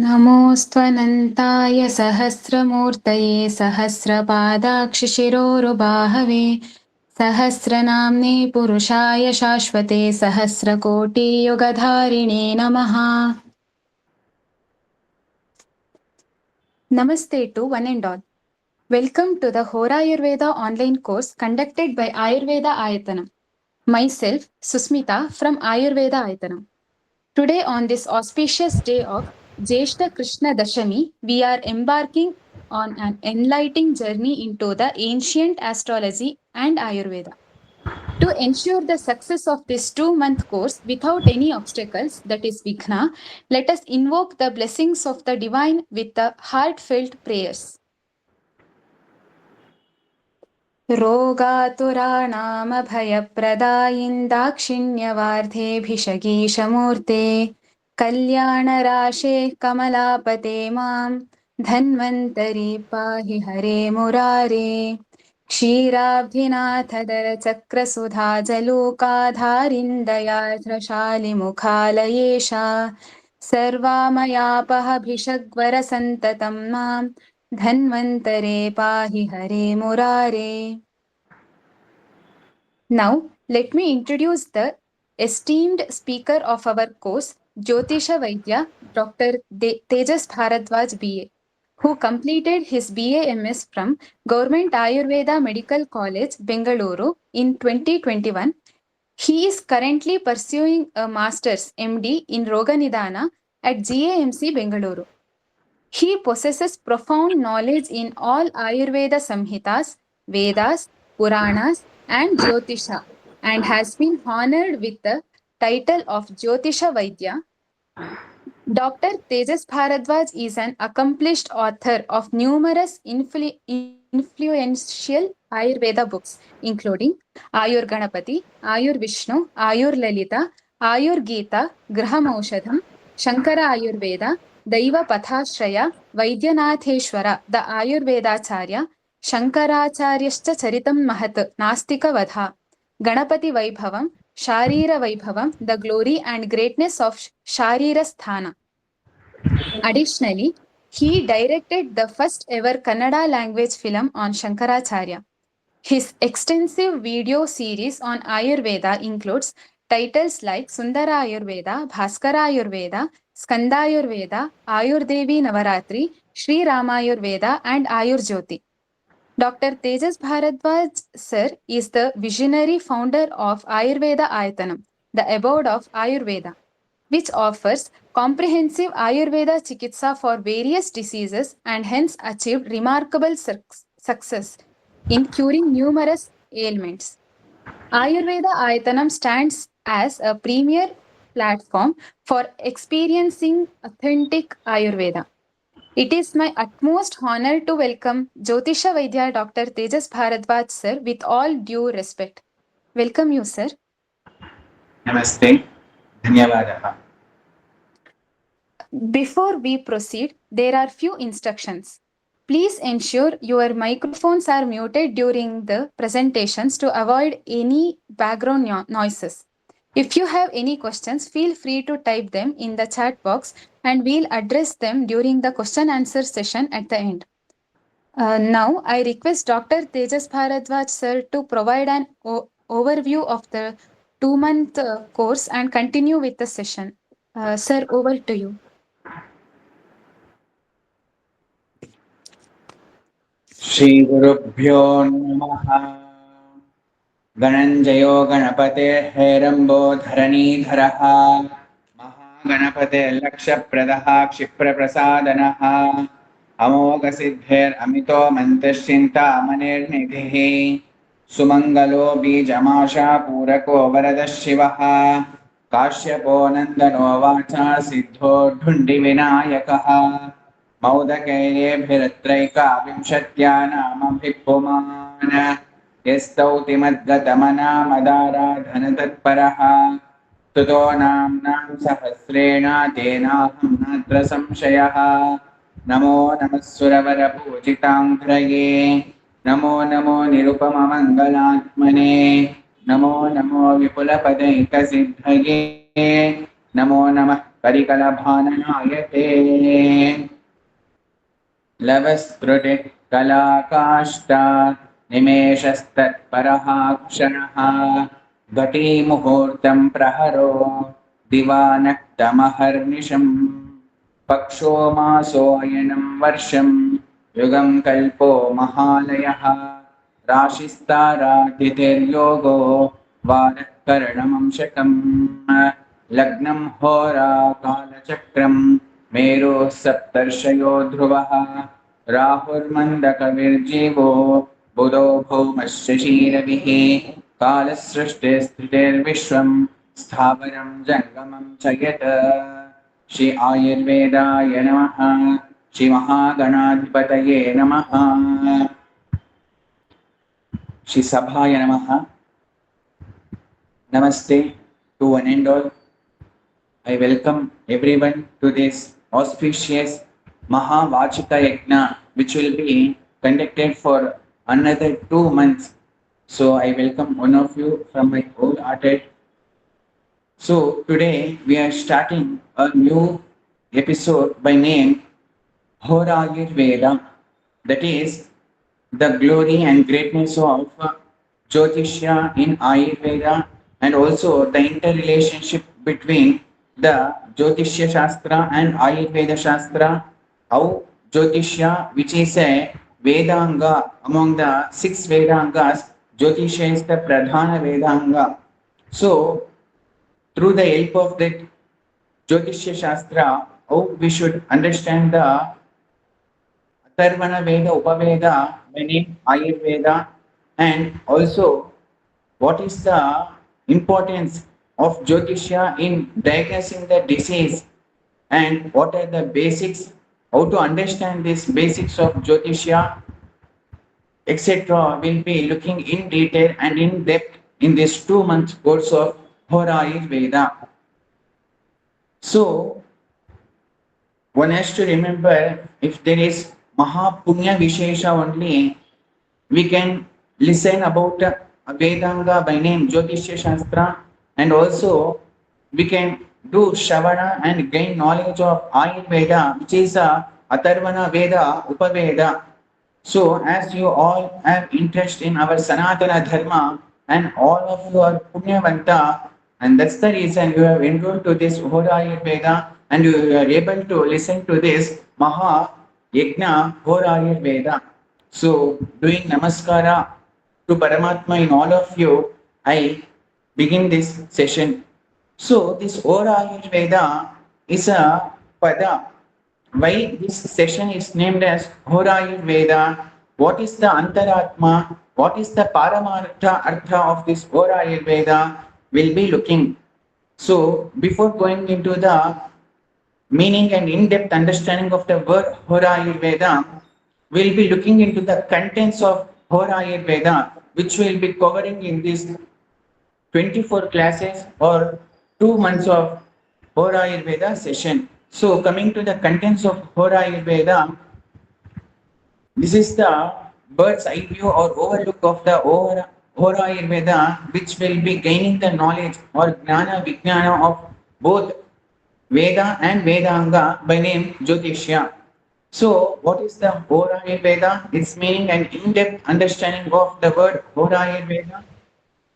नमोऽस्त्वनन्ताय सहस्रमूर्तये सहस्रपादाक्षिशिरोरुबाहवे सहस्रनाम्ने पुरुषाय शाश्वते सहस्रकोटियुगधारिणे नमः. Namaste to one and all. Welcome to the HoraAyurveda online course conducted by Ayurveda Ayatanam. Myself, Susmita from Ayurveda Ayatanam. Today, on this auspicious day of Jyeshtha Krishna Dashami, we are embarking on an enlightening journey into the ancient astrology and Ayurveda. To ensure the success of this 2-month course without any obstacles, that is Vighna, let us invoke the blessings of the divine with the heartfelt prayers. रोगातुराणामभयप्रदायिन्दाक्षिण्यवार्धेऽभिषगीशमूर्ते कल्याणराशे कमलापते मां धन्वन्तरि पाहि हरे मुरारे क्षीराब्धिनाथदरचक्रसुधाजलूकाधारिन्दयार्द्रशालिमुखालयेशा सर्वामयापहभिषग्वरसन्ततं मां धन्वन्तरे पाहि हरे मुरारे. Now, let me introduce the esteemed speaker of our course, Jyotisha Vaidya Dr. Tejas Bharadwaj B A, who completed his BA/MS from Government Ayurveda Medical College, Bengaluru in 2021. He is currently pursuing a Master's MD in Roganidana at GAMC Bengaluru. He possesses profound knowledge in all Ayurveda Samhitas, Vedas, Puranas, and Jyotisha, and has been honored with the title of Jyotisha Vaidya. Dr. Tejas Bharadwaj is an accomplished author of numerous influential Ayurveda books, including Ayur Ganapati, Ayur Vishnu, Ayur Lalita, Ayur Gita, Grahamaushadham, Shankara Ayurveda, Daiva Pathashraya, Vaidyanatheshwara, the Ayurvedacharya, Shankaracharyascha Charitam Mahat, Nastika Vadha, Ganapati Vaibhavam, Sharira Vaibhavam, the glory and greatness of Sharira Sthana. Additionally, he directed the first ever Kannada language film on Shankaracharya. His extensive video series on Ayurveda includes titles like Sundara Ayurveda, Bhaskara Ayurveda, Skanda Ayurveda, Ayurdevi Navaratri, Sri Ramayurveda, and Ayur Jyoti. Dr. Tejas Bharadwaj sir is the visionary founder of Ayurveda Ayatanam, the abode of Ayurveda, which offers comprehensive Ayurveda Chikitsa for various diseases and hence achieved remarkable success in curing numerous ailments. Ayurveda Ayatanam stands as a premier platform for experiencing authentic Ayurveda. It is my utmost honor to welcome Jyotisha Vaidya Dr. Tejas Bharadwaj sir with all due respect. Welcome you, sir. Namaste. Dhanyavadaha. Before we proceed, there are few instructions. Please ensure your microphones are muted during the presentations to avoid any background noises. If you have any questions, feel free to type them in the chat box and we'll address them during the question answer session at the end. Now, I request Dr. Tejas Bharadwaj sir to provide an overview of the 2-month course and continue with the session. Sir, over to you. Shri Gurubhyo Namaha. Gananjayo Ganapate Herambo Dharanidharaha Mahaganapate Lakshapradaha Kshipraprasadanaha Amoghasiddher Amito Mantashchinta Manirnidhihi Sumangalo Bijamasha Purako Varadashivaha Kashyapo Nandano Vacha Siddho Dhundi Vinayakaha मौदकैर्येभिरत्रैका विंशत्यानामभिपुमान यस्तौति मद्गतमना मदाराधनतत्परः तुतो नाम्नां सहस्रेण तेनाहं नात्र संशयः नमो नमः सुरवरपूजिताङ्घ्रये नमो नमो निरुपममङ्गलात्मने नमो नमो विपुलपदैकसिद्धये नमो नमः करिकलभाननायते लवस्फुटिः कलाकाष्ठा निमेषस्तत्परः क्षणः घटीमुहूर्तं प्रहरो दिवानक्तमहर्निशम् पक्षो मासोऽयनं वर्षं युगं कल्पो महालयः राशिस्तारातिथिर्योगो वारः करणमंशकम् लग्नं होरा कालचक्रं मेरुः सप्तर्षयो ध्रुवः राहुर्मन्दकविर्जीवो बुधो भौमश्चशीरविः कालसृष्टिस्थितिर्विश्वं स्थावरं जङ्गमं च यत् श्री आयुर्वेदाय नमः श्री महागणाधिपतये नमः श्री सभाय नमः Namaste to one and all. I welcome everyone to this auspicious Mahavachika Yajna, which will be conducted for another 2 months. So I welcome one of you from my wholehearted. So today we are starting a new episode by name HoraAyurveda, that is the glory and greatness of Jyotishya in Ayurveda, and also the interrelationship between the Jyotishya Shastra and Ayurveda Shastra. How Jyotishya, which is a Vedanga, among the 6 Vedangas, Jyotishya is the Pradhana Vedanga. So, through the help of that Jyotishya Shastra, how we should understand the Atharvana Veda, Upaveda, by name Ayurveda, and also what is the importance of Jyotishya in diagnosing the disease, and what are the basics, how to understand these basics of Jyotishya, etc. We'll be looking in detail and in depth in this 2-month course of HoraAyurveda. So, one has to remember, if there is Mahapunya Vishesha only, we can listen about a Vedanga by name Jyotishya Shastra, and also we can do Shravana and gain knowledge of Ayurveda, which is a Atharvana Veda, Upaveda. So as you all have interest in our Sanatana Dharma, and all of you are Punyavanta, and that's the reason you have enrolled to this HoraAyurveda, and you are able to listen to this Maha Yajna HoraAyurveda. So doing Namaskara to Paramatma in all of you, I begin this session. So this HoraAyurveda is a pada. Why this session is named as HoraAyurveda? What is the Antaratma? What is the Paramartha Artha of this HoraAyurveda? We'll be looking. So before going into the meaning and in-depth understanding of the word HoraAyurveda, we'll be looking into the contents of HoraAyurveda, which we'll be covering in these 24 classes or 2 months of HoraAyurveda session. So coming to the contents of HoraAyurveda, this is the bird's eye view or overlook of the HoraAyurveda, which will be gaining the knowledge or Jnana Vijnana of both Veda and Vedanga by name Jyotishya. So, what is the HoraAyurveda? Its meaning and in-depth understanding of the word HoraAyurveda.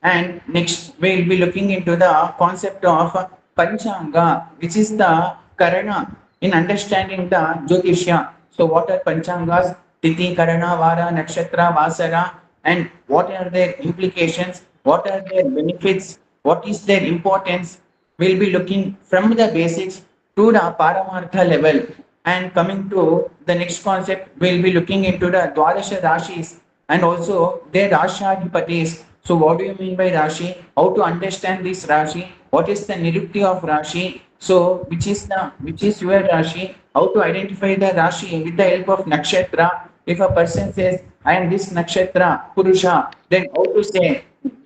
And next, we'll be looking into the concept of Panchanga, which is the Karana in understanding the Jyotishya. So, what are Panchangas? Tithi, Karana, Vara, Nakshatra, Vasara, and what are their implications? What are their benefits? What is their importance? We'll be looking from the basics to the Paramartha level. And coming to the next concept, we'll be looking into the Dwadasha Rashis and also their Rashadhipatis. So what do you mean by Rashi? How to understand this Rashi? What is the Nirukti of Rashi? So which is your Rashi? How to identify the Rashi with the help of Nakshatra? If a person says, I am this Nakshatra, Purusha, then how to say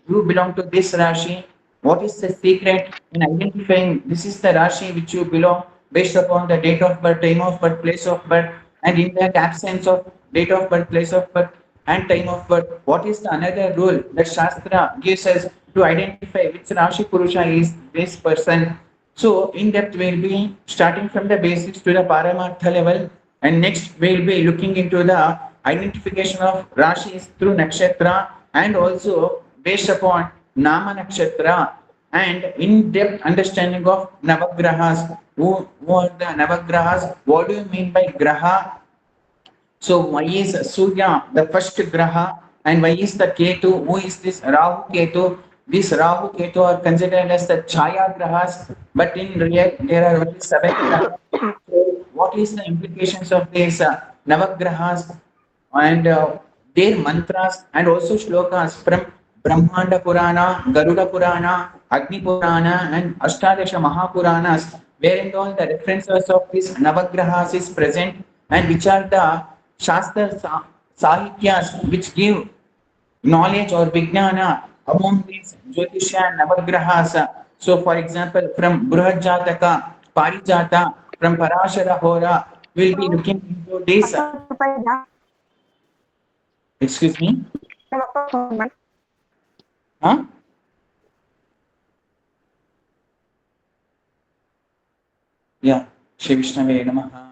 you belong to this Rashi? What is the secret in identifying this is the Rashi which you belong, based upon the date of birth, time of birth, place of birth, and in that absence of date of birth, place of birth, and time of birth, what is the another rule that Shastra gives us to identify which Rashi Purusha is this person? So in depth we'll be starting from the basics to the paramartha level, and next we'll be looking into the identification of rashis through nakshatra, and also based upon nama nakshatra, and in-depth understanding of navagrahas. Who are the navagrahas? What do you mean by graha? So why is Surya the first graha, and why is the Ketu? Who is this Rahu Ketu? This Rahu Ketu are considered as the Chaya grahas, but in real there are only 7 grahas. So what is the implications of these Navagrahas, and their mantras and also shlokas from Brahmanda Purana, Garuda Purana, Agni Purana, and Ashtadasha Mahapuranas, wherein all the references of these Navagrahas is present, and which are the Shastra Sahityas which give knowledge or Vijnana among these Jyotishya and Navagrahas. So, for example, from Bruhad Jataka, Parijata, from Parashara Hora, we'll be looking into this. Excuse me? Huh? Yeah, Shri Vishnave Namaha.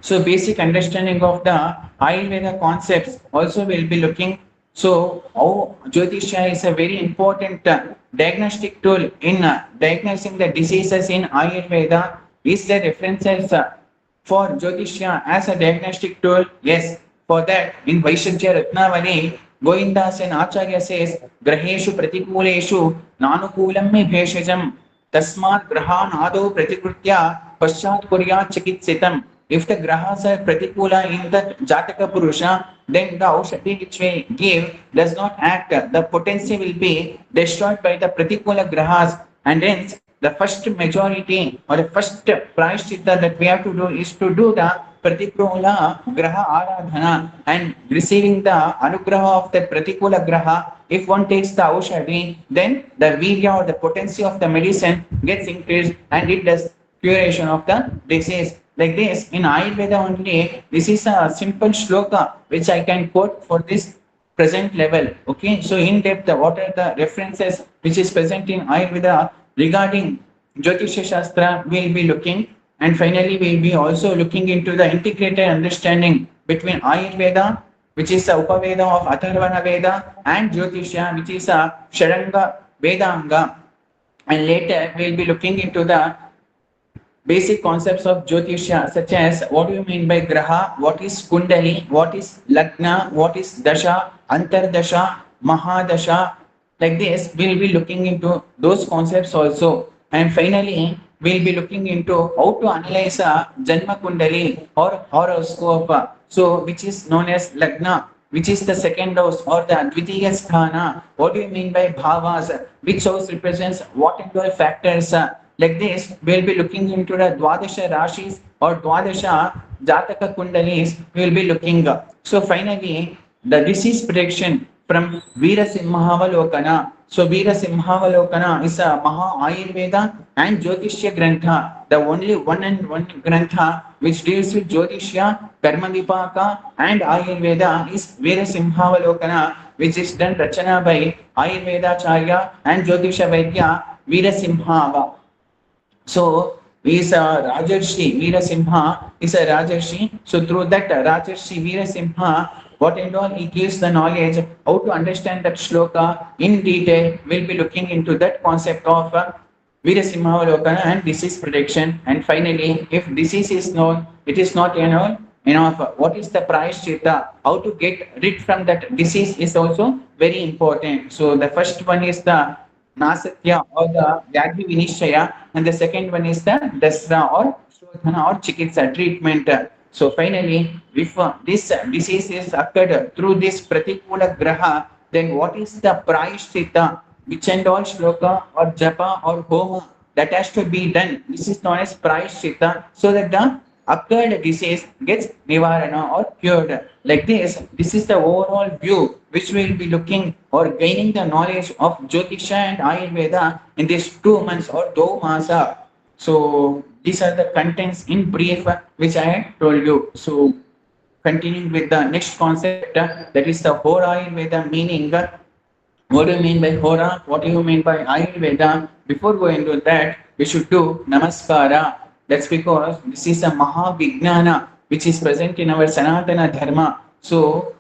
So basic understanding of the Ayurveda concepts also will be looking. So how Jyotishya is a very important diagnostic tool in diagnosing the diseases in Ayurveda. Is the references for Jyotishya as a diagnostic tool? Yes. For that, in Vaishajya Ratnavali, Govindas and Acharya says, Graheshu Pratikuleshu Nanukulam me Bheshajam Tasmat Grahan Ado Pratikritya Paschat Kurya Chikitsitam. If the grahas are pratikula in the Jataka Purusha, then the Aushadhi which we give does not act. The potency will be destroyed by the pratikula grahas, and hence the first majority or the first prayaschitta that we have to do is to do the pratikula graha aradhana and receiving the anugraha of the pratikula graha. If one takes the Aushadhi, then the virya or the potency of the medicine gets increased and it does curation of the disease. Like this, in Ayurveda only, this is a simple shloka which I can quote for this present level. Okay, so in depth, what are the references which is present in Ayurveda regarding Jyotisha Shastra, we'll be looking, and finally we'll be also looking into the integrated understanding between Ayurveda, which is the Upaveda of Atharvana Veda, and Jyotisha, which is a Sharanga Vedanga, and later we'll be looking into the basic concepts of Jyotishya, such as what do you mean by Graha, what is Kundali, what is Lagna, what is Dasha, Antardasha, Mahadasha. Like this, we'll be looking into those concepts also. And finally, we'll be looking into how to analyze a Janma Kundali or horoscope, so which is known as Lagna, which is the second house or the Advitiya Sthana. What do you mean by Bhavas? Which house represents what and all factors? Like this, we'll be looking into the Dwadasha Rashis or Dwadasha Jataka Kundalis, we'll be looking. So finally, the disease prediction from Veera Simhavalokana. So Veera Simhavalokana is a Maha Ayurveda and Jyotishya Grantha, the only one and one Grantha which deals with Jyotishya, Karma Vipaka and Ayurveda is Veera Simhavalokana, which is done Rachana by Ayurveda Charya and Jyotisha Vaidya Veera Simhava. So is a Rajarshi, Veera Simha is a Rajarshi. So through that Rajarshi Veera Simha, what and all he gives the knowledge how to understand that shloka in detail. We'll be looking into that concept of Veera Simhavalokana and disease prediction. And finally, if disease is known, it is not enough. What is the prayaschitta? How to get rid from that disease is also very important. So the first one is the Nasatya or the Vyadhi Vinishaya, and the second one is the Dasra or Shodhana or Chikitsa treatment. So finally, if this disease is occurred through this Pratikula Graha, then what is the Prayaschitta, which and all shloka or japa or homa that has to be done? This is known as Prayaschitta, so that the occurred disease gets nivarana or cured. Like this is the overall view which we will be looking or gaining the knowledge of Jyotisha and Ayurveda in these 2 months or 2 masa. So these are the contents in brief which I had told you. So continuing with the next concept, that is the HoraAyurveda meaning. What do you mean by Hora? What do you mean by Ayurveda? Before going to that, we should do Namaskara. That's because this is a Mahavijnana which is present in our Sanatana Dharma. So,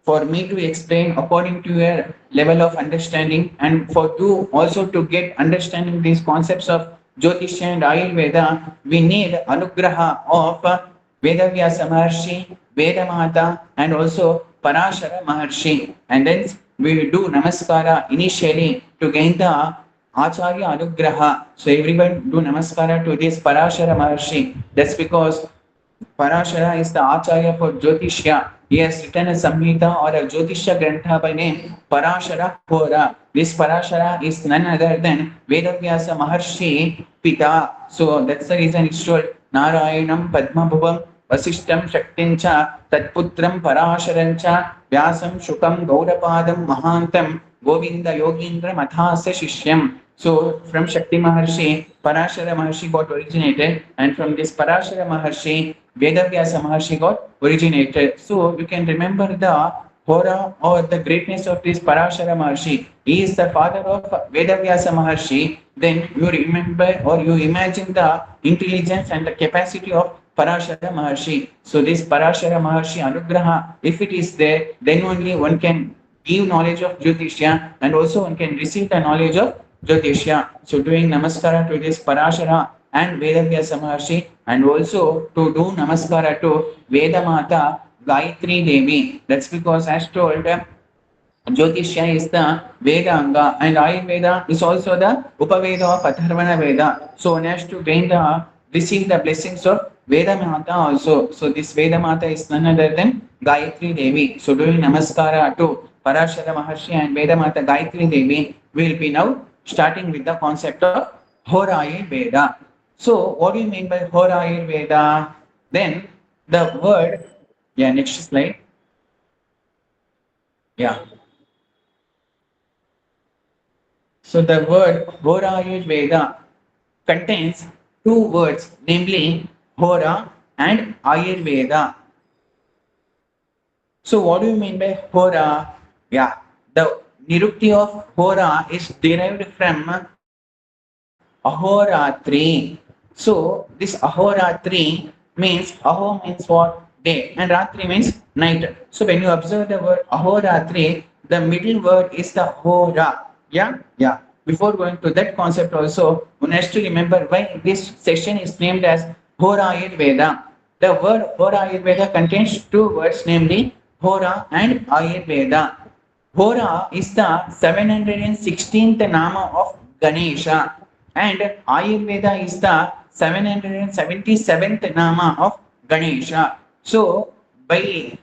for me to explain according to your level of understanding, and for you also to get understanding these concepts of Jyotishya and Ayurveda, we need Anugraha of Vedavyasa Maharshi, Vedamata, and also Parashara Maharshi. And then we do Namaskara initially to gain the Acharya Anugraha. So everyone do Namaskara to this Parashara Maharshi. That's because Parashara is the Acharya for Jyotishya. He has written a Samhita or a Jyotishya Grantha by name Parashara Hora. This Parashara is none other than Vedavyasa Maharshi Pita. So that's the reason it's told Narayanam Padmabhuvam Vasishtam Shaktincha Tatputram Parasharancha Vyasam Shukam Gaurapadam Mahantam Govinda Yogindra Mathasya Shishyam. So from Shakti Maharshi, Parashara Maharshi got originated, and from this Parashara Maharshi, Vedavyasa Maharshi got originated. So you can remember the Hora or the greatness of this Parashara Maharshi. He is the father of Vedavyasa Maharshi. Then you remember or you imagine the intelligence and the capacity of Parashara Maharshi. So this Parashara Maharshi Anugraha, if it is there, then only one can give knowledge of Jyotishya, and also one can receive the knowledge of Jyotishya. So doing Namaskara to this Parashara and Vedavyasa Maharshi, and also to do Namaskara to Vedamata Gayatri Devi. That's because as told, Jyotishya is the Vedanga, and Ayurveda is also the Upaveda of Atharvana Veda. So one has to gain the receive the blessings of Vedamata also. So this Vedamata is none other than Gayatri Devi. So doing Namaskara to Parashara Maharshi and Vedamata Gayatri Devi, will be now starting with the concept of HoraAyurveda. So what do you mean by HoraAyurveda? Then the word, next slide. So the word HoraAyurveda contains two words, namely Hora and Ayurveda. So what do you mean by Hora? The Nirukti of Hora is derived from Ahoratri. So this Ahoratri means Aho means what? Day, and Ratri means night. So when you observe the word Ahoratri, the middle word is the Hora. Before going to that concept also, one has to remember why this session is named as HoraAyurveda. The word HoraAyurveda contains two words, namely Hora and Ayurveda. Hora is the 716th Nama of Ganesha, and Ayurveda is the 777th Nama of Ganesha. So by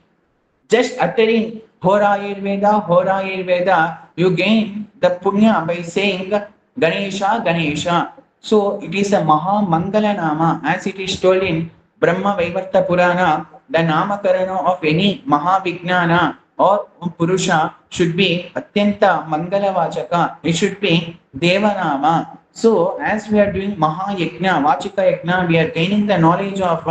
just uttering HoraAyurveda, you gain the punya by saying Ganesha. So it is a Maha Mangala Nama, as it is told in Brahma Vaivarta Purana. The Namakarana of any Mahavijnana or Purusha should be Atyanta Mangala Vachaka. It should be Devanama. So as we are doing Mahayajna, Vachika Yajna, we are gaining the knowledge of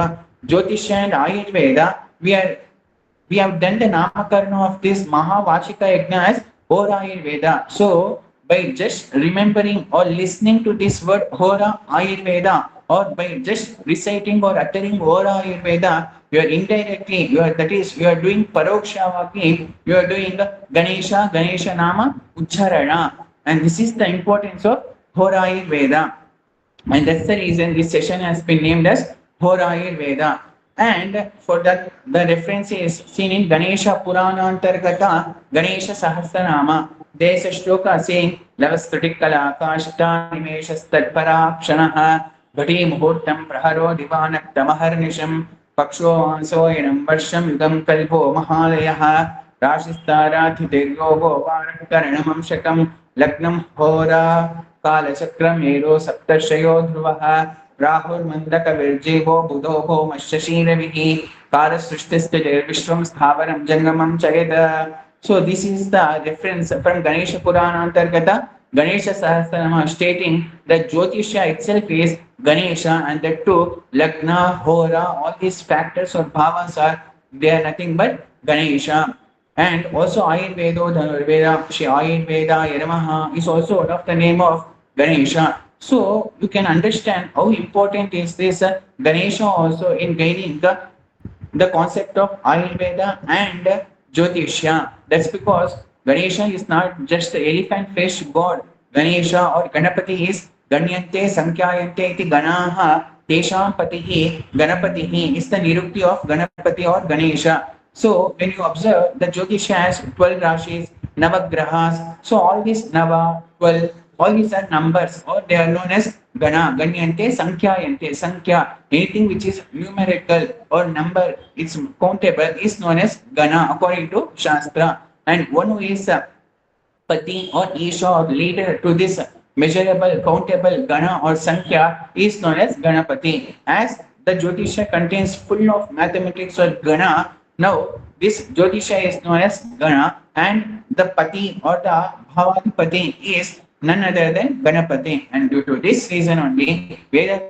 Jyotishya and Ayurveda. We have done the Namakarana of this Mahavachika Yajna as HoraAyurveda. So by just remembering or listening to this word Hora Ayurveda, or by just reciting or uttering HoraAyurveda, you are indirectly, you are doing Parokshavaki, you are doing Ganesha Nama Ucharana. And this is the importance of HoraAyurveda. And that's the reason this session has been named as HoraAyurveda. And for that, the reference is seen in Ganesha Purana Antargata Ganesha Sahasranama. There is a shloka saying Lavaskutikala Kashta Nimeshas Tadpara Kshanaha Bhati Muhurtam Praharo Divanak Tamaharnisham Paksho Ansoyanam Varsham Yugam Kalpo Mahalayaha Rashistarathiteryogo Varakaranamam Shakam Lagnam Hora Kalachakram Ero Saptarshayo Dhruvaha Rahur Mandaka Virjevo Budho Mashashiravihi Kara Srishtistir Vishwam Sthavaram Jangamam Chayada. So this is the reference from Ganesha Purana Antargata Ganesha Sahasranama, stating that Jyotishya itself is Ganesha, and that too Lagna, Hora, all these factors or bhavas they are nothing but Ganesha. And also Ayurveda, Dhanurveda, Ayurveda, Yaramaha is also one of the name of Ganesha. So you can understand how important is this Ganesha also in guiding the concept of Ayurveda and Jyotishya. That's because Ganesha is not just the elephant fish god. Ganesha or Ganapati is Ganyante Sankyayante iti Ganaha Tesham Patihi Ganapatihi is the Nirukti of Ganapati or Ganesha. So when you observe the Jyotishya has 12 Rashis, Navagrahas, so all these Nava, 12, all these are numbers or they are known as Gana, Ganyante, Sankhya, Sankhya. Anything which is numerical or number, it's countable is known as Gana according to Shastra. And one who is Pati or Isha or leader to this measurable, countable Gana or Sankhya is known as Ganapati. As the Jyotisha contains full of mathematics or Gana, now this Jyotisha is known as Gana and the Pati or the Bhavadipati is none other than Ganapati. And due to this reason only, Vedas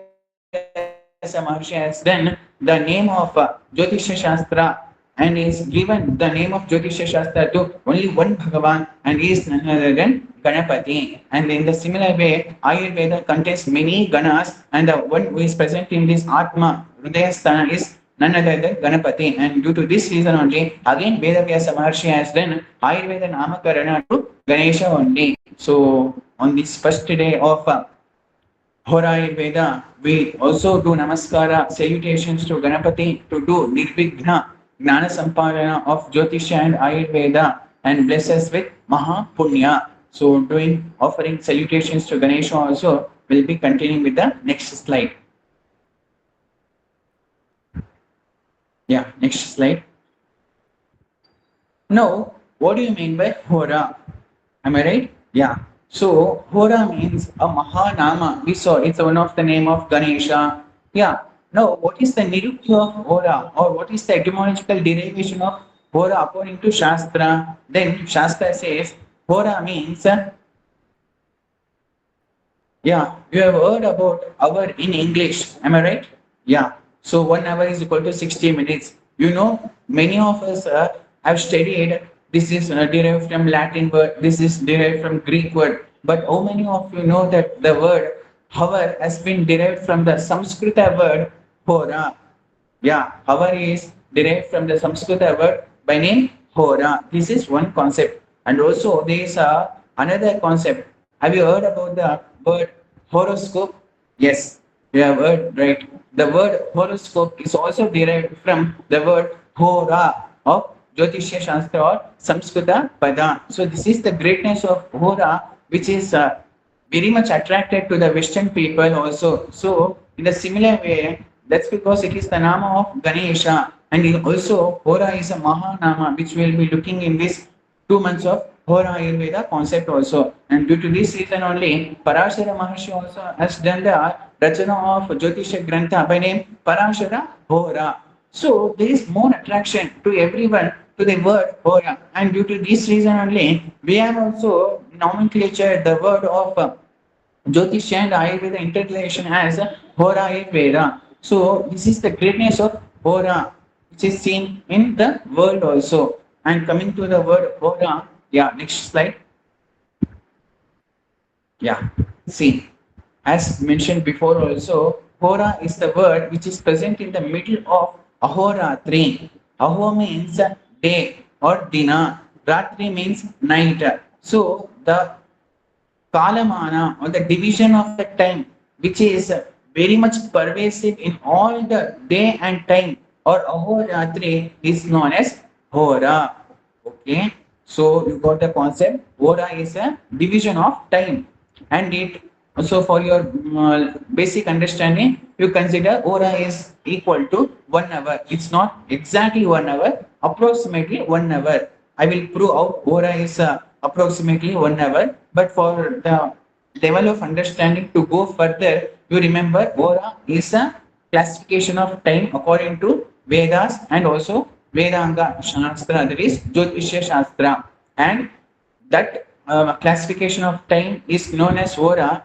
Maharshi has done the name of Jyotisha Shastra and is given the name of Jyotisha Shastra to only one Bhagavan and he is none other than Ganapati. And in the similar way, Ayurveda contains many Ganas and the one who is present in this Atma, Hridayasthana is none other than Ganapati. And due to this reason only, again Vedavyasa Maharshi has done Ayurveda Namakarana to Ganesha only. So on this first day of HoraAyurveda, we also do Namaskara, salutations to Ganapati to do Nirvighna, Gnana Samparana of Jyotisha and Ayurveda and bless us with Maha Punya. So doing offering salutations to Ganesha also will be continuing with the next slide. Yeah, next slide. Now, what do you mean by Hora? Am I right? Yeah. So Hora means a Mahanama. We saw it's one of the name of Ganesha. Yeah. Now, what is the Nirukti of Hora or what is the etymological derivation of Hora according to Shastra? Then Shastra says Hora means yeah, you have heard about hour in English. Am I right? Yeah. So 1 hour is equal to 60 minutes. You know, many of us have studied this is derived from Latin word, this is derived from Greek word. But how many of you know that the word hour has been derived from the Sanskrita word hora? Yeah, hour is derived from the Sanskrita word by name hora. This is one concept. And also there is another concept. Have you heard about the word horoscope? Yes, you have heard, right? The word horoscope is also derived from the word hora of Jyotishya Shastra or Samskrita Pada. So this is the greatness of Hora, which is very much attracted to the Western people also. So in a similar way, that's because it is the Nama of Ganesha, and also Hora is a Mahanama, which we will be looking in this 2 months of Hora Ayurveda concept also. And due to this reason only, Parashara Maharshi also has done the Rachana of Jyotisha Grantha by name Parashara Hora. So there is more attraction to everyone to the word Hora, and due to this reason only, we have also nomenclature the word of Jyotisha and Ayurveda interrelation as HoraAyurveda. So this is the greatness of Hora, which is seen in the world also. And coming to the word Hora, yeah, next slide. Yeah, see, as mentioned before also, Hora is the word which is present in the middle of Ahoratri. Aho means day or dina. Ratri means night. So the Kalamana or the division of the time, which is very much pervasive in all the day and time or Ahoratri is known as Hora. Okay. So you got the concept. Hora is a division of time, and it so for your basic understanding, you consider Hora is equal to 1 hour. It's not exactly 1 hour, approximately 1 hour. I will prove how Hora is approximately 1 hour. But for the level of understanding to go further, you remember Hora is a classification of time according to Vedas and also Vedanga Shastra, that is Jyotishya Shastra. And that classification of time is known as Hora.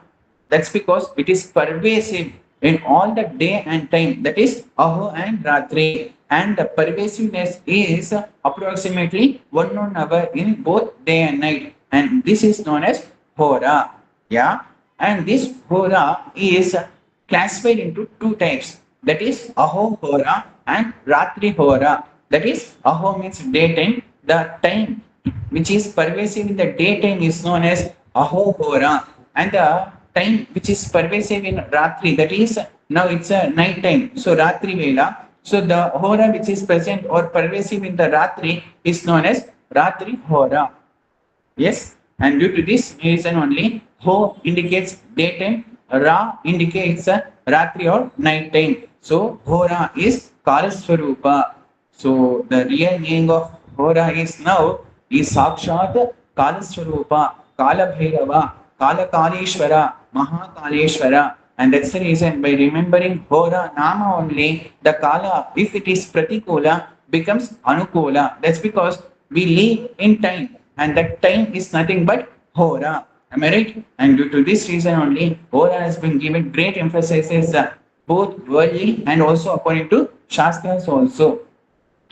That's because it is pervasive in all the day and time, that is Aho and Ratri. And the pervasiveness is approximately 1 hour in both day and night. And this is known as Hora. Yeah. And this hora is classified into two types. That is aho hora and ratri hora. That is aho means daytime. The time which is pervasive in the daytime is known as aho hora, and the time which is pervasive in ratri, that is now it's a night time. So ratri vela. So the hora which is present or pervasive in the ratri is known as ratri hora. Yes, and due to this reason only, Ho indicates daytime, Ra indicates Ratri or night time. So Hora is Kalaswarupa. So the real meaning of Hora is now is Sakshat Kalaswarupa, Kala Bhairava, Kala Kaleshwara, Mahakaleshwara. And that's the reason by remembering Hora Nama only, the Kala, if it is Pratikula, becomes Anukula. That's because we live in time, and that time is nothing but Hora. Am I right? And due to this reason only, Hora has been given great emphasis both worldly and also according to Shastras also.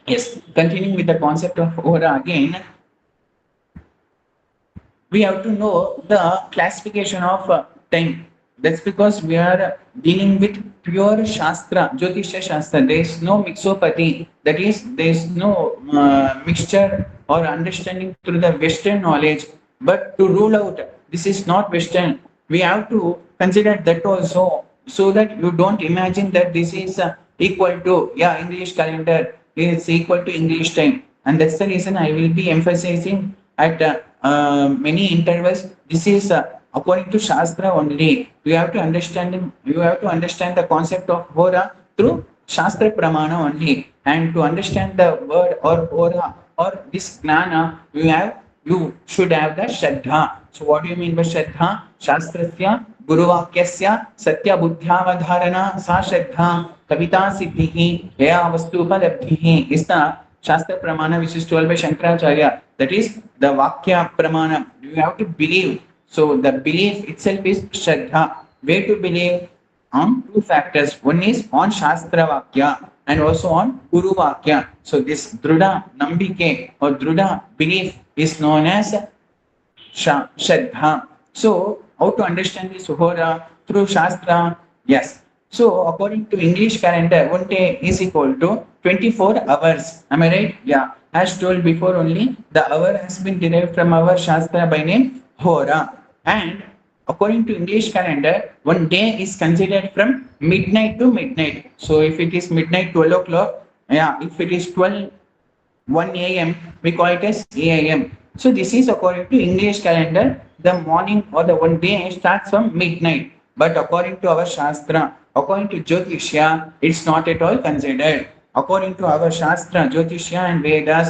Yes, continuing with the concept of Hora again, we have to know the classification of time. That's because we are dealing with pure Shastra, Jyotisha Shastra. There is no mixopathy, that is, there is no mixture or understanding through the Western knowledge. But to rule out this is not Western, we have to consider that also, so that you don't imagine that this is equal to, yeah, English calendar is equal to English time. And that's the reason I will be emphasizing at many intervals. This is according to Shastra only. You have to understand the concept of Hora through Shastra Pramana only. And to understand the word or Hora or this Gnana, you should have the Shraddha. So what do you mean by Shraddha? Shastrasya Guruvakyasya Satya Buddhyavadharana Sa Shraddha Kavita Siddhihi Yaya Vastupalabdhihi is the Shastra Pramana which is told by Shankaracharya. That is the Vakya Pramana. You have to believe. So the belief itself is Shraddha. Where to believe? On two factors. One is on Shastra Vakya and also on Guru Vakya. So this Druda Nambike or Druda belief is known as Shraddha. So how to understand this Hora? Through Shastra? Yes. So according to English calendar, one day is equal to 24 hours. Am I right? Yeah. As told before only, the hour has been derived from our Shastra by name Hora. And according to English calendar, one day is considered from midnight to midnight. So if it is midnight 12 o'clock, yeah, if it is 1 a.m., we call it as a.m. So this is according to English calendar, the morning or the one day starts from midnight. But according to our Shastra, according to Jyotishya, it's not at all considered. According to our Shastra, Jyotishya and Vedas,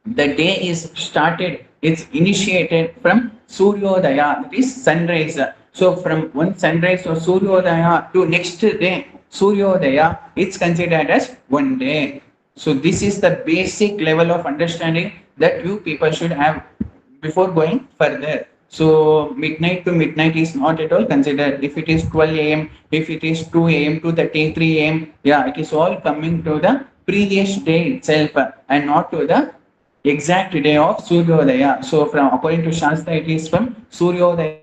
the day is started, it's initiated from Suryodaya, that is sunrise. So from one sunrise or Suryodaya to next day, Suryodaya, it's considered as one day. So this is the basic level of understanding that you people should have before going further. So midnight to midnight is not at all considered. If it is 12 a.m., if it is 2 a.m. to 3 a.m., yeah, it is all coming to the previous day itself and not to the exact day of Suryodaya. So from according to Shastra, it is from Suryodaya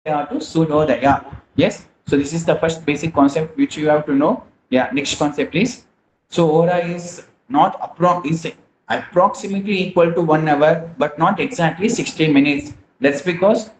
to Suryodaya. Yes. So this is the first basic concept which you have to know. Yeah. Next concept is, so Hora is not is approximately equal to 1 hour, but not exactly 60 minutes. That's because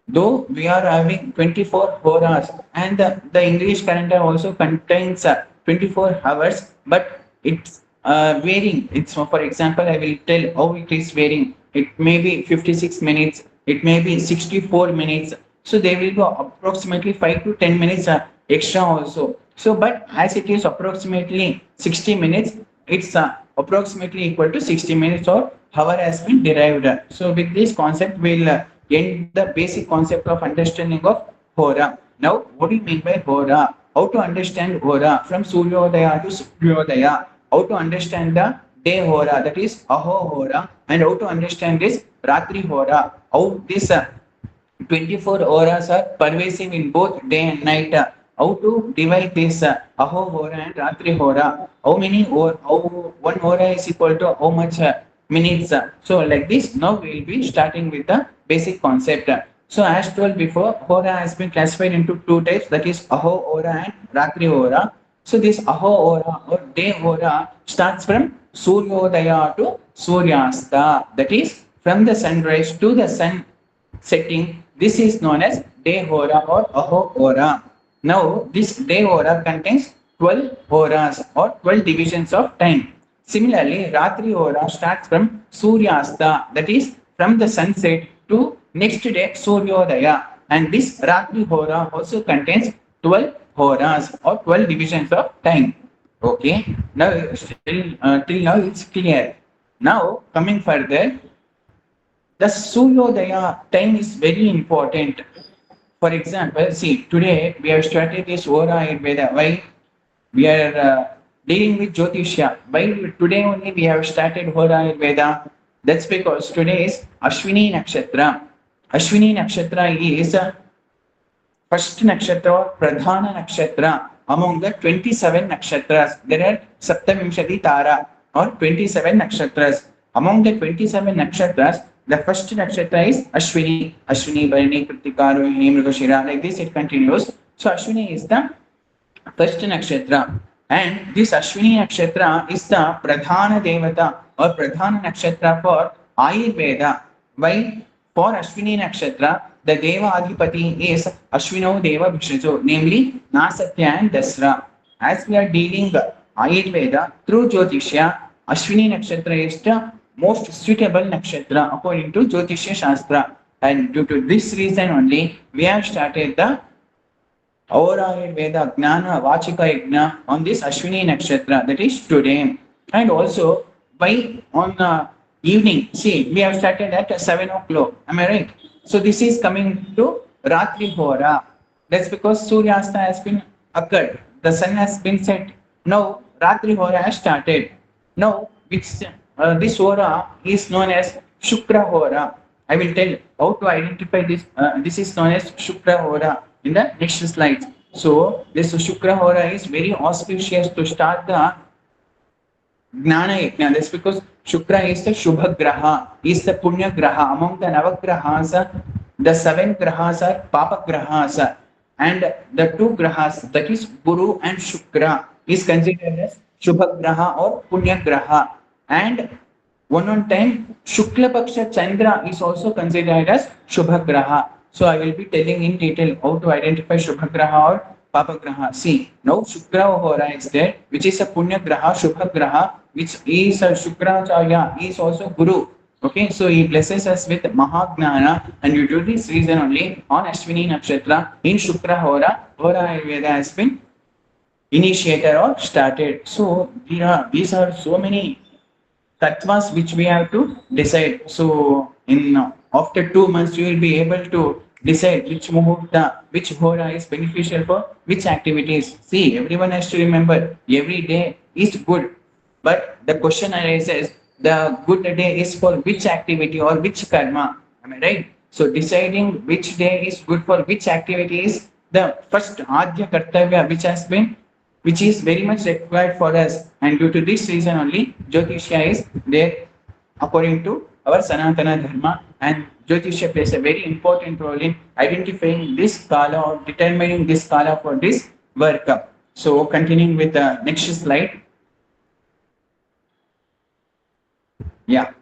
though we are having 24 horas and the English calendar also contains 24 hours, but it's varying. It's, for example, I will tell how it is varying. It may be 56 minutes, it may be 64 minutes. So there will be approximately 5 to 10 minutes extra also. So, but as it is approximately 60 minutes, it's approximately equal to 60 minutes or hour has been derived. So with this concept, we'll end the basic concept of understanding of Hora. Now, what do you mean by Hora? How to understand Hora from Suryodaya to Suryodaya? How to understand the day Hora, that is Aho Hora, and how to understand this Ratri Hora? How this 24 horas are pervasive in both day and night. How to divide this Aho Hora and Ratri Hora? How many or how one Hora is equal to how much minutes? So like this, now we will be starting with the basic concept. So as told before, Hora has been classified into two types, that is Aho Hora and Ratri Hora. So this Aho Hora or day Hora starts from Suryodaya to Suryasta, that is from the sunrise to the sun setting. This is known as day Hora or Aho Hora. Now this day Hora contains 12 Horas or 12 divisions of time. Similarly, Ratri Hora starts from Suryasta, that is from the sunset to next day Suryodaya, and this Ratri Hora also contains 12 Horas or 12 divisions of time. Okay, now till now it's clear. Now coming further, the Suryodaya time is very important. For example, see, today we have started this HoraAyurveda. Why? We are dealing with Jyotishya. Why today only we have started HoraAyurveda? That's because today is Ashwini Nakshatra. Ashwini Nakshatra is first nakshatra or Pradhana Nakshatra among the 27 nakshatras. There are Saptamimshati Tara or 27 nakshatras. Among the 27 nakshatras, the first nakshatra is Ashwini. Ashwini, Bharani, Kritika, Rohini, Mrigashira. Like this it continues. So Ashwini is the first nakshatra. And this Ashwini nakshatra is the Pradhana Devata or Pradhana nakshatra for Ayurveda. Why? For Ashwini nakshatra, the Deva Adhipati is Ashwino Deva Bhishrajo, namely Nasatya and Dasra. As we are dealing Ayurveda through Jyotishya, Ashwini nakshatra is the most suitable nakshatra according to Jyotisha Shastra. And due to this reason only, we have started the HoraAyurveda Gnana Vachika Yajna on this Ashwini Nakshatra, that is today. And also, by on evening, see, we have started at 7 o'clock, am I right? So this is coming to Ratri Hora. That's because Suryasta has been occurred, the sun has been set. Now, Ratri Hora has started. Now, this Hora is known as Shukra Hora. I will tell how to identify this. This is known as Shukra Hora in the next slide. So this Shukra Hora is very auspicious to start the Gnana Yajna. That's because Shukra is the Shubha Graha, is the Punya Graha. Among the Navagrahas, the 7 Grahas are Papa Grahas, and the 2 Grahas, that is Guru and Shukra, is considered as Shubha Graha or Punya Graha. And one time, Shukla Paksha Chandra is also considered as Shubha Graha. So I will be telling in detail how to identify Shubha Graha or Papa Graha. See, now Shukra Hora is there, which is a Punya Graha, Shubha Graha, which is a Shukracharya, is also Guru. Okay, so he blesses us with Mahagnana, and due to this reason only, on Ashwini Nakshatra, in Shukra Hora, HoraAyurveda has been initiated or started. So these are so many tattvas which we have to decide. So in after 2 months, you will be able to decide which muhurta, which hora is beneficial for which activities. See, everyone has to remember every day is good, but the question arises: the good day is for which activity or which karma? Am I right? So deciding which day is good for which activity is the first adya kartavya which is very much required for us, and due to this reason only Jyotishya is there according to our Sanatana Dharma, and Jyotishya plays a very important role in identifying this kala or determining this kala for this work. So continuing with the next slide. Yeah.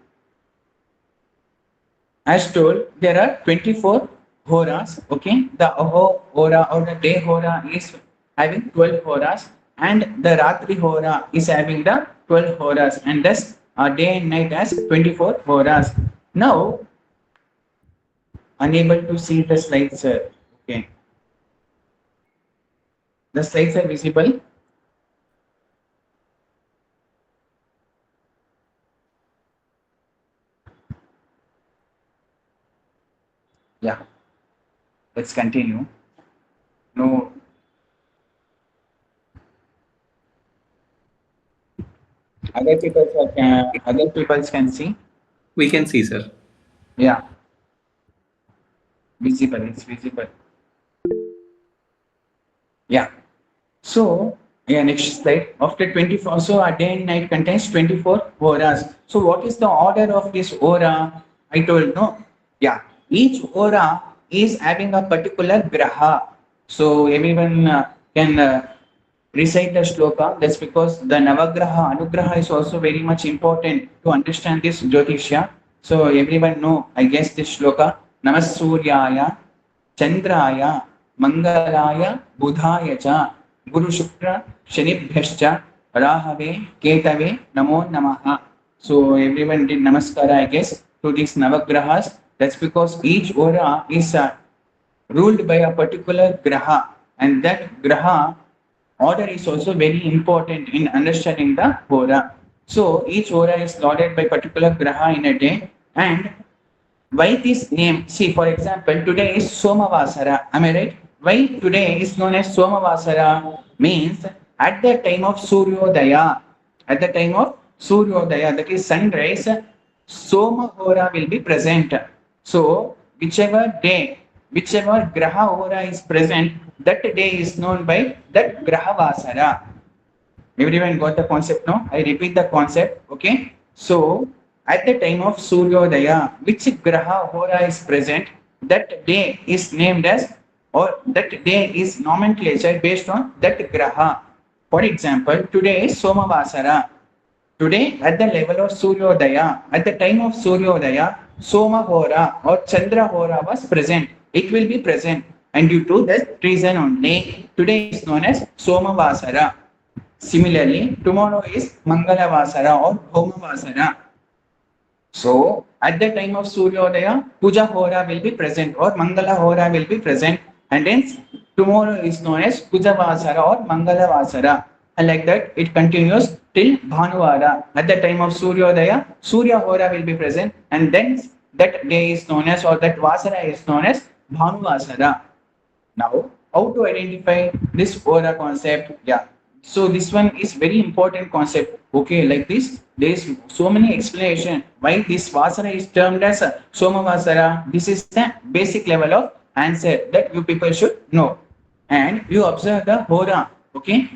As told, there are 24 horas. Okay, the Aho Hora or the day Hora is having 12 horas, and the Ratri Hora is having the 12 horas, and thus day and night has 24 horas. Now, unable to see the slides, sir. Okay. The slides are visible. Yeah. Let's continue. No. Other people can see. We can see, sir. Yeah. Visible. It's visible. Yeah. So, yeah, next slide. After 24, so a day and night contains 24 horas. So, what is the order of this hora? I told no. Yeah. Each hora is having a particular graha. So everyone can recite the shloka. That's because the Navagraha, Anugraha is also very much important to understand this Jyotishya. So everyone know, I guess, this shloka. Namasuryaya, Chandraya, Mangalaya, Budhaya cha, Guru Shukra, Shanibhyascha, Rahave, Ketave, Namo Namaha. So everyone did Namaskara, I guess, to these Navagrahas. That's because each Hora is ruled by a particular Graha, and that Graha order is also very important in understanding the Hora. So each Hora is lorded by particular Graha in a day, and why this name? See, for example, today is Somavasara. Am I right? Why today is known as Somavasara? Means at the time of Suryodaya, at the time of Suryodaya, that is sunrise, Soma Hora will be present. So, whichever day, whichever Graha Hora is present, that day is known by that Graha Vasara. Everyone got the concept now? I repeat the concept, okay? So, at the time of Suryodaya, which Graha Hora is present, that day is named as, or that day is nomenclature based on that Graha. For example, today is Somavasara. Today, at the level of Suryodaya, at the time of Suryodaya, Soma Hora or Chandra Hora was present. It will be present. And due to that reason only, today is known as Somavasara. Similarly, tomorrow is Mangala Vasara or Homa Vasara. So, at the time of Suryodaya, Puja Hora will be present or Mangala Hora will be present, and hence tomorrow is known as Puja Vasara or Mangala Vasara. And like that, it continues till Bhanuvara. At the time of Suryodaya, Surya Hora will be present, and then that day is known as, or that Vasara is known as Bhanuvasara. Now, how to identify this Hora concept? Yeah. So this one is very important concept. Okay, like this, there is so many explanation why this Vasara is termed as a Soma Vasara. This is the basic level of answer that you people should know. And you observe the Hora. Okay,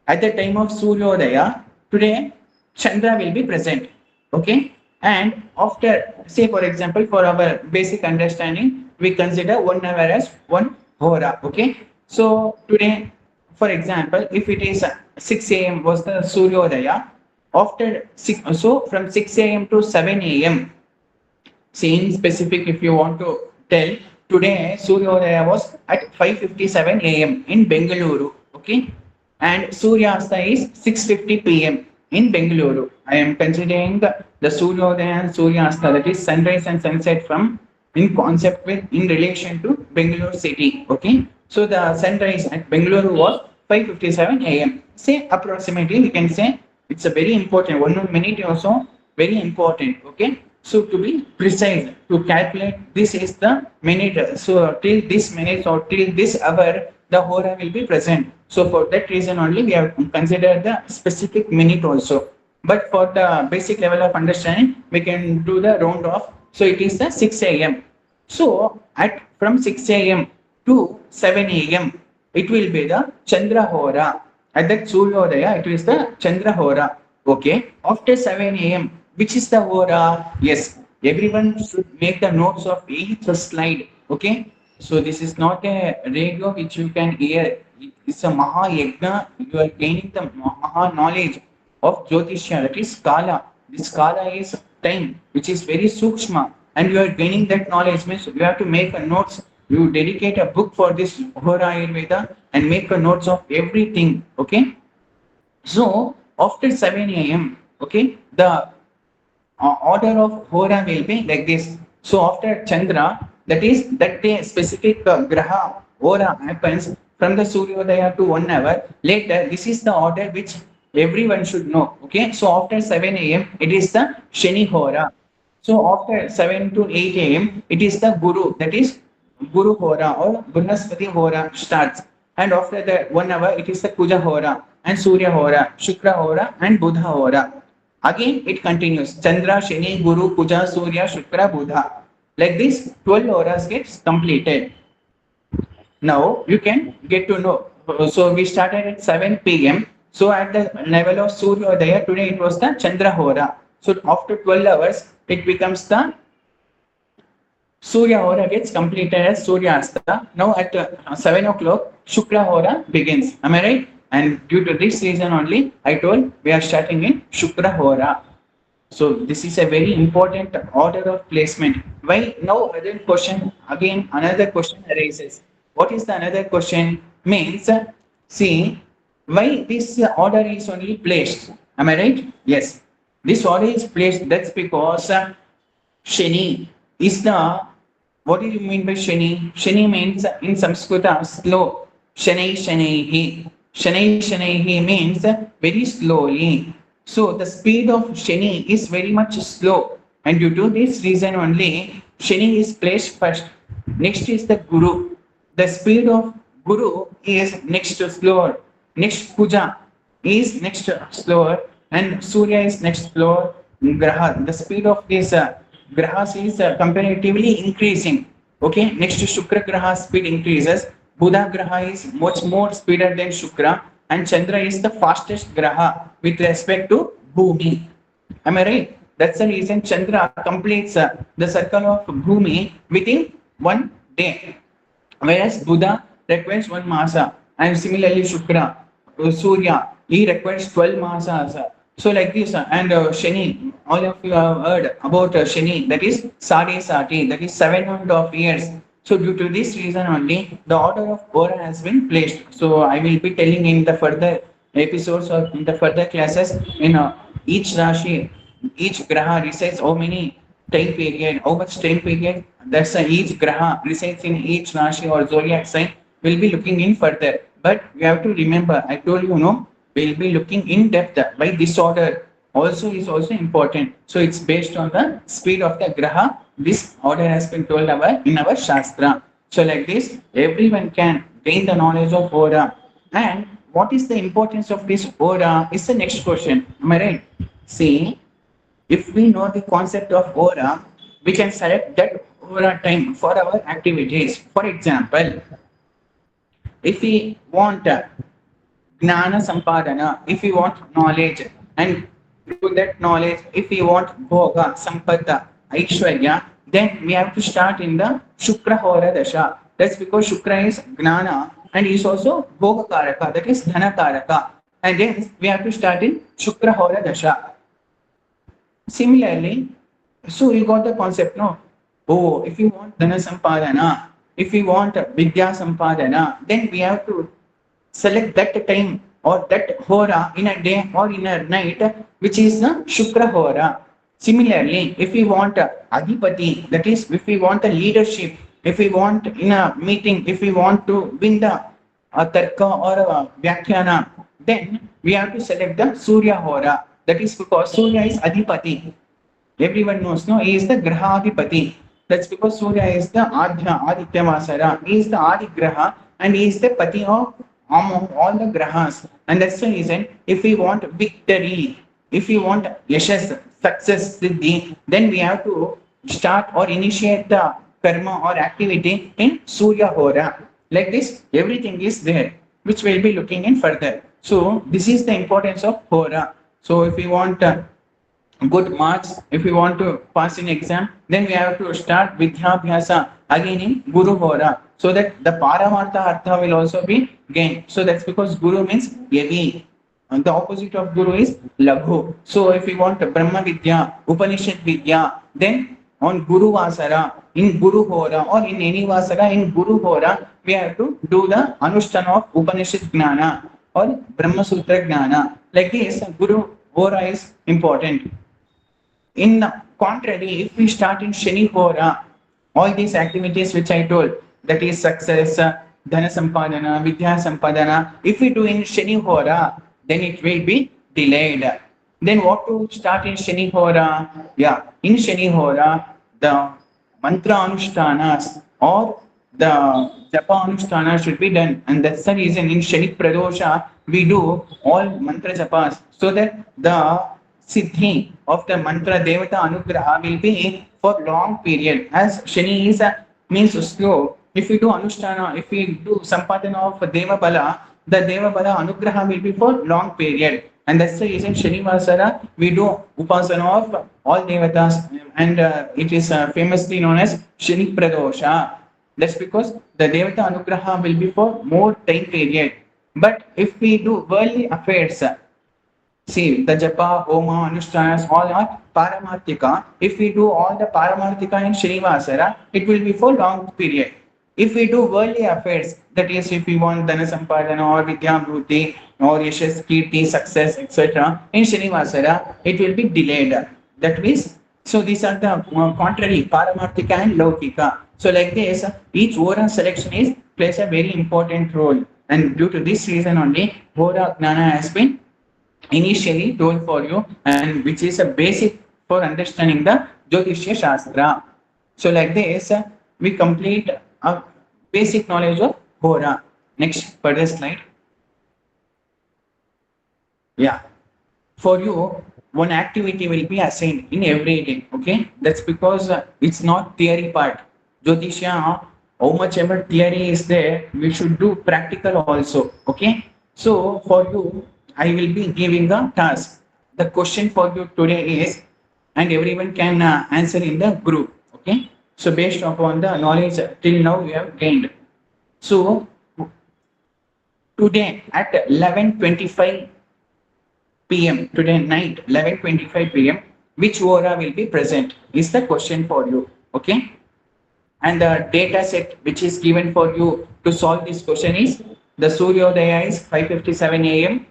at the time of Suryodaya, today Chandra will be present. Okay, and after, say for example, for our basic understanding, we consider 1 hour as 1 Hora. Okay, so today, for example, if it is 6 a.m. was the Suryodaya, after 6, so from 6 a.m. to 7 a.m., same specific if you want to tell, today Suryodaya was at 5:57 a.m. in Bengaluru, okay, and Suryasta is 6:50 p.m. in Bengaluru. I am considering the Suryodaya and Suryasta, that is sunrise and sunset, from in concept with in relation to Bengaluru city, okay. So the sunrise at Bengaluru was 5:57 a.m. Say approximately, we can say it's a very important 1 minute also, very important, okay. So to be precise, to calculate this is the minute. So till this minute or till this hour, the Hora will be present. So for that reason only, we have considered the specific minute also. But for the basic level of understanding, we can do the round off. So it is the 6 a.m. So at from 6 a.m. to 7 a.m., it will be the Chandra Hora. At that Suryodaya, it is the Chandra Hora. Okay. After 7 a.m., which is the Hora? Yes, everyone should make the notes of each slide. Okay. So this is not a radio which you can hear. It's a Maha Yajna. You are gaining the Maha knowledge of Jyotishya, that is Kala. This Kala is time, which is very Sukshma, and you are gaining that knowledge. Means you have to make a notes. You dedicate a book for this HoraAyurveda and make a notes of everything. Okay. So after 7 a.m., okay, the order of Hora will be like this. So after Chandra, that is that day specific Graha Hora happens from the Suryodaya to 1 hour. Later, this is the order which everyone should know. Okay. So after 7 a.m., it is the Shani Hora. So after 7 to 8 a.m., it is the Guru, that is Guru Hora or Bruhaspati Hora starts. And after that 1 hour, it is the Kuja Hora and Surya Hora, Shukra Hora and Buddha Hora. Again, it continues. Chandra, Shani, Guru, Kuja, Surya, Shukra, Buddha. Like this, 12 horas gets completed. Now, you can get to know. So, we started at 7 p.m. So, at the level of Suryodaya, today it was the Chandra Hora. So, after 12 hours, it becomes the Surya Hora gets completed as Suryasta. Now at 7 o'clock, Shukra Hora begins. Am I right? And due to this reason only, I told we are starting in Shukra Hora. So this is a very important order of placement. Why now other question again another question arises. What is the another question? Means see why this order is only placed. Am I right? Yes. This order is placed. That's because Shani is the, what do you mean by Shani? Shani means in Sanskrita slow. Shanai Shanaihi. Shanai Shanaihi means very slowly. So the speed of Shani is very much slow. And due to this reason only, Shani is placed first. Next is the Guru. The speed of Guru is next to slower. Next Puja is next slower. And Surya is next slower. Graha. The speed of this grahas is comparatively increasing. Okay, next to Shukra graha speed increases. Buddha graha is much more speeder than Shukra, and Chandra is the fastest graha with respect to Bhumi. Am I right? That's the reason Chandra completes the circle of Bhumi within 1 day, whereas Buddha requires 1 masa, and similarly Shukra, Surya, he requires 12 masas. So like this, and Shani, all of you have heard about Shani, that is Sade Sati, that is 7.5 years. So due to this reason only, the order of Hora has been placed. So I will be telling in the further episodes or in the further classes in each Rashi, each Graha resides how many time period, how much time period, that's each Graha resides in each Rashi or zodiac sign, will be looking in further. But you have to remember, I told you, no, we'll be looking in depth by this order also is also important. So it's based on the speed of the graha. This order has been told in our Shastra. So like this, everyone can gain the knowledge of Hora. And what is the importance of this Hora is the next question. Am I right? See, if we know the concept of Hora, we can select that Hora time for our activities. For example, if we want Gnana Sampadana, if we want knowledge, and through that knowledge, if we want Bhoga, Sampada, Aishwarya, then we have to start in the Shukra Hora Dasha. That's because Shukra is Gnana and is also Bhoga Karaka, that is Dhana Karaka. And then we have to start in Shukra Hora Dasha. Similarly, so you got the concept, no? Oh, if you want Dhana Sampadana, if we want Vidya Sampadana, then we have to select that time or that hora in a day or in a night, which is the Shukra Hora. Similarly, if we want Adhipati, that is, if we want a leadership, if we want in a meeting, if we want to win the Tarka or Vyakhyana, then we have to select the Surya Hora. That is because Surya is Adhipati. Everyone knows, no? He is the Graha Adhipati. That's because Surya is the Aditya Vasara. He is the Adi Graha and he is the Pati of among all the grahas. And that's the reason, if we want victory, if we want yashas, success, siddhi, then we have to start or initiate the karma or activity in Surya Hora. Like this, everything is there, which we'll be looking in further. So this is the importance of Hora. So if we want good marks, if we want to pass in exam, then we have to start Vidhyabhyasa again in Guru Hora, so that the Paramartha Artha will also be gained. So that's because Guru means heavy. And the opposite of Guru is Laghu. So if we want Brahma Vidya, Upanishad Vidya, then on Guru Vasara, in Guru Hora or in any Vasara, in Guru Hora, we have to do the Anushtana of Upanishad Gnana or Brahma Sutra Gnana. Like this, Guru Hora is important. In contrary, if we start in Shani Hora, all these activities which I told, that is success, Dhana Sampadana, Vidya Sampadana, if we do in Shani Hora, then it will be delayed. Then what to start in Shani Hora? Yeah, in Shani Hora, the mantra anushtanas or the japa anushtana should be done. And that's the reason in Shani Pradosha, we do all mantra japas, so that the siddhi of the mantra devata anugraha will be for long period. As Shani is means slow, if we do anushtana, if we do sampadana of deva bala, the deva bala anugraha will be for long period. And that's the reason Shani Vasara we do upasana of all devatas, and it is famously known as Shani Pradosha. That's because the devata anugraha will be for more time period. But if we do worldly affairs, see, the japa, homa, anushtanas, all are paramarthika. If we do all the paramarthika in Srinivasara, it will be for long period. If we do worldly affairs, that is, if we want Dana Sampadana or Vidya Bhuti or Yashas, Kirti, success, etc., in Srinivasara, it will be delayed. That means, so these are the contrary, paramarthika and laukika. So, like this, each Hora selection plays a very important role. And due to this reason only, Hora Gnana has been initially told for you, and which is a basic for understanding the Jyotishya Shastra. So like this, we complete a basic knowledge of Hora. Next, further slide. Yeah. For you, one activity will be assigned in every day. Okay. That's because it's not theory part. Jyotishya, how much ever theory is there, we should do practical also. Okay. So for you, I will be giving a task. The question for you today is, and everyone can answer in the group. Okay. So based upon the knowledge till now you have gained. So today at 11:25 p.m. today night 11:25 p.m. which Hora will be present is the question for you. Okay. And the data set which is given for you to solve this question is the Suryodaya is 5:57 a.m.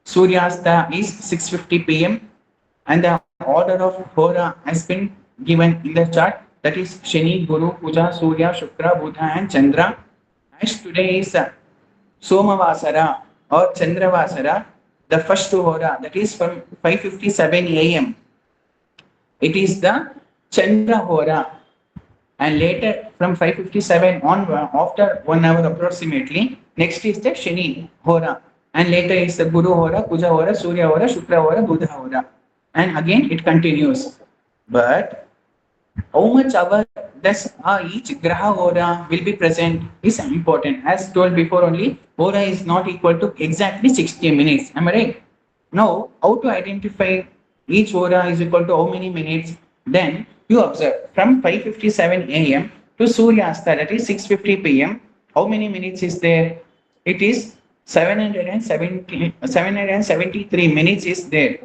Suryasta is 6:50 p.m. and the order of Hora has been given in the chart, that is Shani, Guru, Puja, Surya, Shukra, Buddha and Chandra. As today is Somavasara or Chandravasara, the first Hora, that is from 5:57 a.m. It is the Chandra Hora, and later from 5:57 on after 1 hour approximately, next is the Shani Hora, and later is the Guru Hora, Puja Hora, Surya Hora, Shukra Hora, Buddha Hora, and again it continues. But how much hour does each Graha Hora will be present is important. As told before only, Hora is not equal to exactly 60 minutes. Am I right? Now, how to identify each Hora is equal to how many minutes? Then you observe from 5:57 a.m. to Suryasta, that is 6:50 p.m. How many minutes is there? It is 773 minutes is there.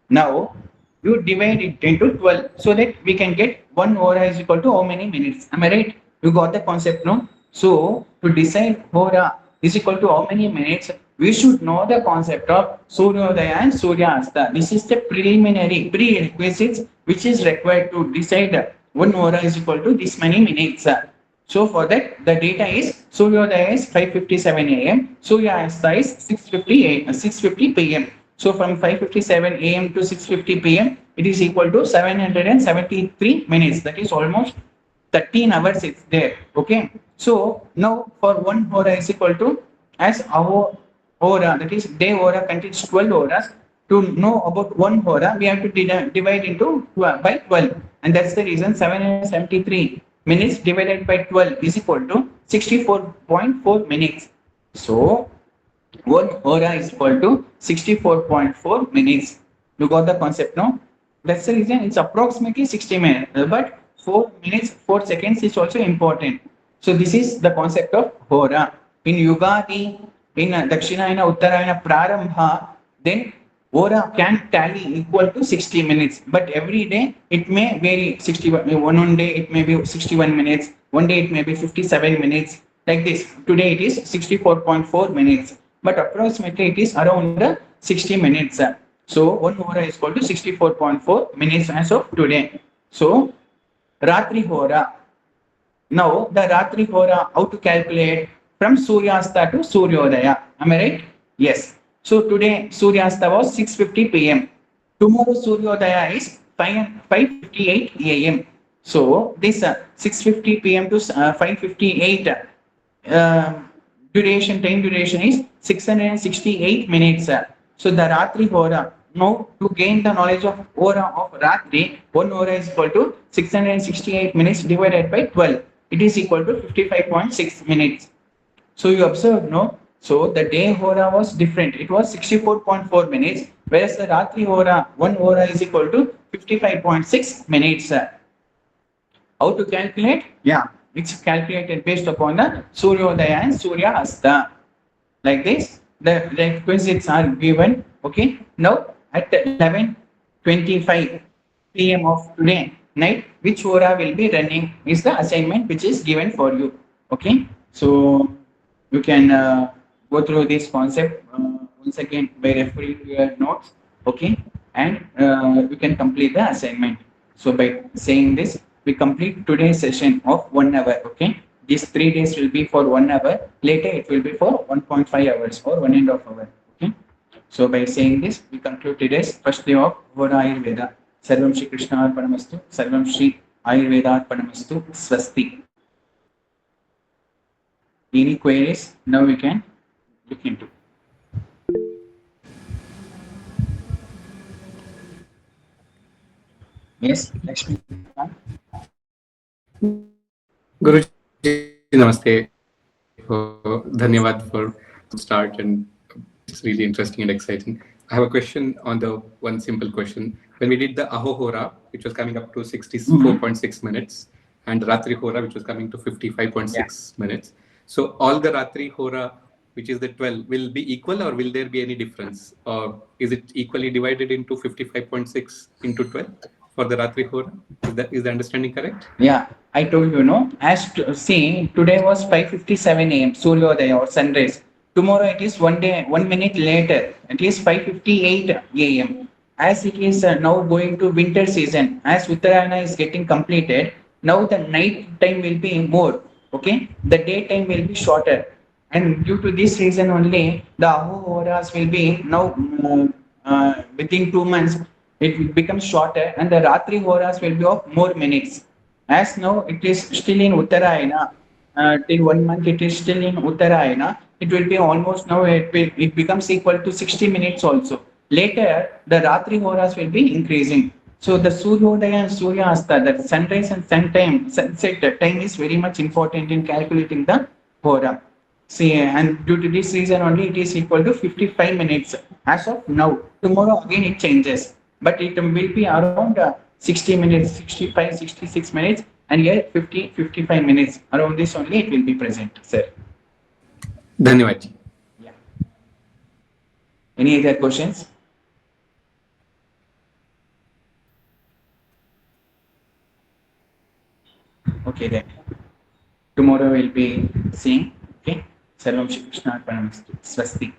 Now you divide it into 12 so that we can get 1 Hora is equal to how many minutes. Am I right? You got the concept, no? So to decide Hora is equal to how many minutes, we should know the concept of Suryodaya and Suryasta. This is the preliminary prerequisites which is required to decide 1 Hora is equal to this many minutes. So for that, the data is Suryodaya is 5:57 a.m. Suryasta is 6:50 p.m. So from 5:57 a.m. to 6:50 p.m. it is equal to 773 minutes. That is almost 13 hours it's there. Okay. So now for 1 Hora is equal to, as our Hora, that is day Hora contains 12 Horas. To know about 1 Hora, we have to divide into 12 by 12. And that's the reason 773 minutes divided by 12 is equal to 64.4 minutes. So 1 Hora is equal to 64.4 minutes. You got the concept now? That's the reason it's approximately 60 minutes. But 4 minutes, 4 seconds is also important. So this is the concept of Hora. In Yugadi, in Dakshinayana, Uttarayana, Prarambha, then Hora can tally equal to 60 minutes. But every day it may vary. 61, one day it may be 61 minutes. One day it may be 57 minutes. Like this. Today it is 64.4 minutes. But approximately it is around 60 minutes. So 1 Hora is equal to 64.4 minutes as of today. So Ratri Hora. Now the Ratri Hora, how to calculate? From Suryasta to Suryodaya. Am I right? Yes. So today Suryasta was 6:50 p.m. Tomorrow Suryodaya is 5:58 a.m. So this 6:50 p.m. to 5:58 time duration is 668 minutes. So the Ratri Hora. Now to gain the knowledge of Hora of Ratri, 1 Hora is equal to 668 minutes divided by 12. It is equal to 55.6 minutes. So you observe, no? So the day hora was different. It was 64.4 minutes, whereas the Ratri hora, one hora is equal to 55.6 minutes. How to calculate? Yeah, it's calculated based upon the Suryodaya and Surya Asta. Like this, the requisites are given. Okay, now at 11:25 p.m. of today night, which hora will be running is the assignment which is given for you. Okay, so you can go through this concept once again by referring to your notes. Okay, and you can complete the assignment. So by saying this, we complete today's session of 1 hour. Okay, these 3 days will be for 1 hour. Later it will be for 1.5 hours or 1.5 hour. Okay, so by saying this, we conclude today's first day of HoraAyurveda. Sarvam Shri Krishna Arpanamastu, Sarvam Shri Ayurveda Arpanamastu, Swasti. Any queries? Now we can look into. Yes, Lakshmi. Guruji, namaste. Dhanyavad for start, and it's really interesting and exciting. I have a question on the one simple question. When we did the Aho Hora, which was coming up to 64.6 minutes, and Ratri Hora, which was coming to 55.6 minutes. So all the Ratri Hora, which is the 12, will be equal, or will there be any difference? Or is it equally divided into 55.6 into 12 for the Ratri Hora? Is the understanding correct? Yeah, I told you, no. As to, see, today was 5:57 a.m. Suryodaya or sunrise. Tomorrow it is 1 minute later. It is 5:58 a.m. As it is now going to winter season, as Uttarayana is getting completed, now the night time will be more. Okay, the daytime will be shorter, and due to this reason only, the Aho horas will be now within 2 months. It becomes shorter, and the Ratri horas will be of more minutes. As now it is still in Uttarayana, till 1 month it is still in Uttarayana. It will be almost now it becomes equal to 60 minutes also. Later, the Ratri horas will be increasing. So the Suryodaya and Surya Asta, that sunrise and sunset time is very much important in calculating the hora. See, and due to this reason only it is equal to 55 minutes as of now. Tomorrow again it changes, but it will be around 60 minutes, 65, 66 minutes, and here 50, 55 minutes. Around this only it will be present, sir. Dhanyavad. Yeah. Any other questions? Okay then. Tomorrow we'll be seeing. Okay. Sarvam Shri Krishna Arpanamastu. Swasti.